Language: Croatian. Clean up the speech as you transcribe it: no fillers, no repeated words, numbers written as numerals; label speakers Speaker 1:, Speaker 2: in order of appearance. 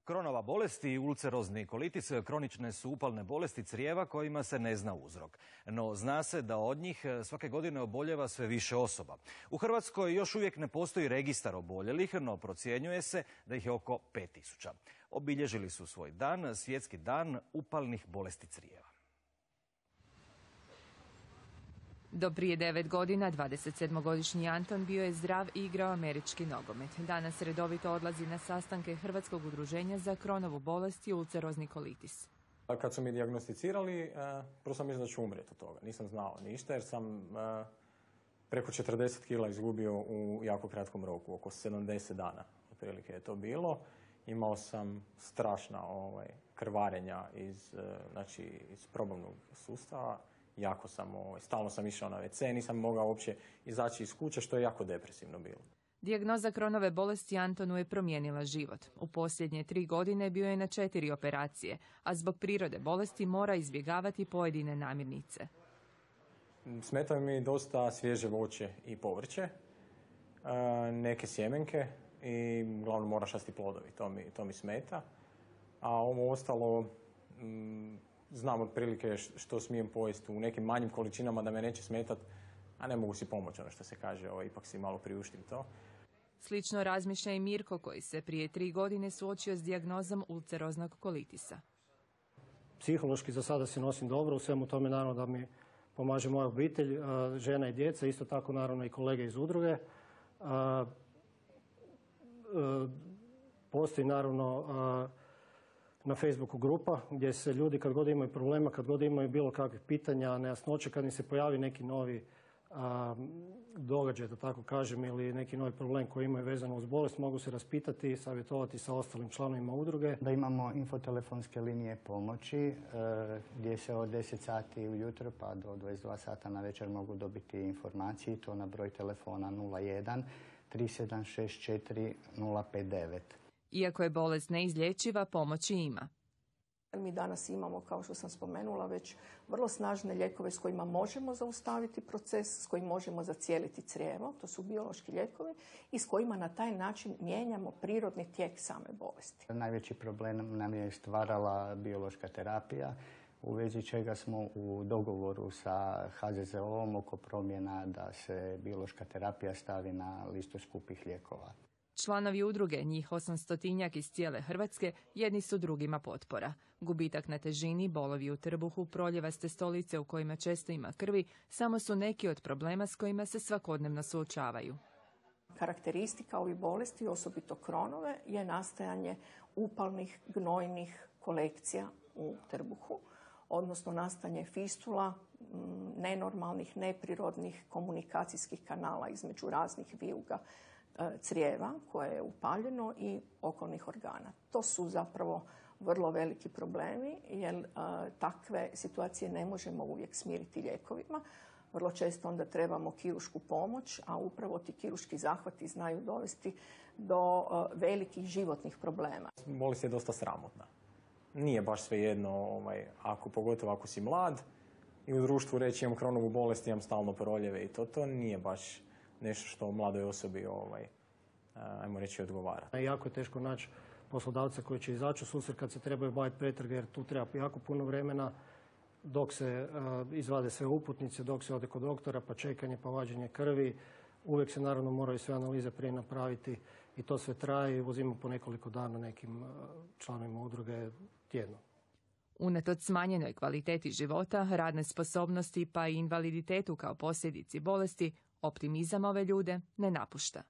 Speaker 1: Kronova bolest i ulcerozni kolitis kronične su upalne bolesti crijeva kojima se ne zna uzrok. No zna se da od njih svake godine oboljeva sve više osoba. U Hrvatskoj još uvijek ne postoji registar oboljelih, no procjenjuje se da ih je oko 5000. Obilježili su svoj dan, svjetski dan upalnih bolesti crijeva.
Speaker 2: Do prije 9 godina, 27-godišnji Anton bio je zdrav i igrao američki nogomet. Danas redovito odlazi na sastanke Hrvatskog udruženja za Kronovu bolest i ulcerozni kolitis.
Speaker 3: Kad su mi dijagnosticirali, prvo sam mislio da ću umrijeti od toga. Nisam znao ništa jer sam preko 40 kila izgubio u jako kratkom roku, oko 70 dana. Otprilike je to bilo. Imao sam strašna krvarenja iz probavnog sustava. Jako sam, stalno sam išao na WC, nisam mogao uopće izaći iz kuće, što je jako depresivno bilo.
Speaker 2: Dijagnoza Kronove bolesti Antonu je promijenila život. U posljednje 3 godine bio je na 4 operacije, a zbog prirode bolesti mora izbjegavati pojedine namirnice.
Speaker 3: Smetaju mi dosta svježe voće i povrće, neke sjemenke i uglavnom morašasti plodovi, to mi smeta. A ovo ostalo, znam otprilike što smijem pojesti u nekim manjim količinama da me neće smetati, a ne mogu si pomoći, ono što se kaže, ipak si malo priuštim to.
Speaker 2: Slično razmišlja i Mirko, koji se prije 3 godine suočio s dijagnozom ulceroznog kolitisa.
Speaker 4: Psihološki za sada se nosim dobro, u svemu tome naravno da mi pomaže moja obitelj, žena i djeca, isto tako naravno i kolege iz udruge. Postoji naravno na Facebooku grupa gdje se ljudi kad god imaju problema, kad god imaju bilo kakvih pitanja, nejasnoće, kad im se pojavi neki novi događaj, da tako kažem, ili neki novi problem koji imaju vezano uz bolest, mogu se raspitati i savjetovati sa ostalim članovima udruge.
Speaker 5: Da imamo infotelefonske linije pomoći gdje se od 10 sati ujutro pa do 22 sata na večer mogu dobiti informacije, to na broj telefona 01 3764 059.
Speaker 2: Iako je bolest neizlječiva, pomoći ima.
Speaker 6: Mi danas imamo, kao što sam spomenula, već vrlo snažne lijekove s kojima možemo zaustaviti proces, s kojima možemo zacijeliti crijevo, to su biološki lijekovi, i s kojima na taj način mijenjamo prirodni tijek same bolesti.
Speaker 5: Najveći problem nam je stvarala biološka terapija, u vezi čega smo u dogovoru sa HZZO-om oko promjena da se biološka terapija stavi na listu skupih lijekova.
Speaker 2: Članovi udruge, njih 800-tinjak iz cijele Hrvatske, jedni su drugima potpora. Gubitak na težini, bolovi u trbuhu, proljevaste stolice u kojima često ima krvi, samo su neki od problema s kojima se svakodnevno suočavaju.
Speaker 6: Karakteristika ovih bolesti, osobito Kronove, je nastajanje upalnih, gnojnih kolekcija u trbuhu, odnosno nastajanje fistula, nenormalnih, neprirodnih komunikacijskih kanala između raznih vijuga crijeva koje je upaljeno i okolnih organa. To su zapravo vrlo veliki problemi jer takve situacije ne možemo uvijek smiriti lijekovima. Vrlo često onda trebamo kiruršku pomoć, a upravo ti kirurški zahvati znaju dovesti do velikih životnih problema.
Speaker 3: Bolest je dosta sramotna. Nije baš svejedno, pogotovo ako si mlad i u društvu reći imam Kronovu bolest, imam stalno proljeve i to nije baš nešto što mladoj osobi, ajmo reći, odgovara.
Speaker 4: Jako je teško naći poslodavca koji će izaći u susret kad se trebaju baviti pretrage, jer tu treba jako puno vremena dok se izvade sve uputnice, dok se ode kod doktora, pa čekanje, pa vađenje krvi. Uvijek se naravno moraju sve analize prije napraviti i to sve traje i uzima po nekoliko dana nekim članovima udruge tjedno.
Speaker 2: Unatoč smanjenoj kvaliteti života, radne sposobnosti pa i invaliditetu kao posljedici bolesti, optimizam ove ljude ne napušta.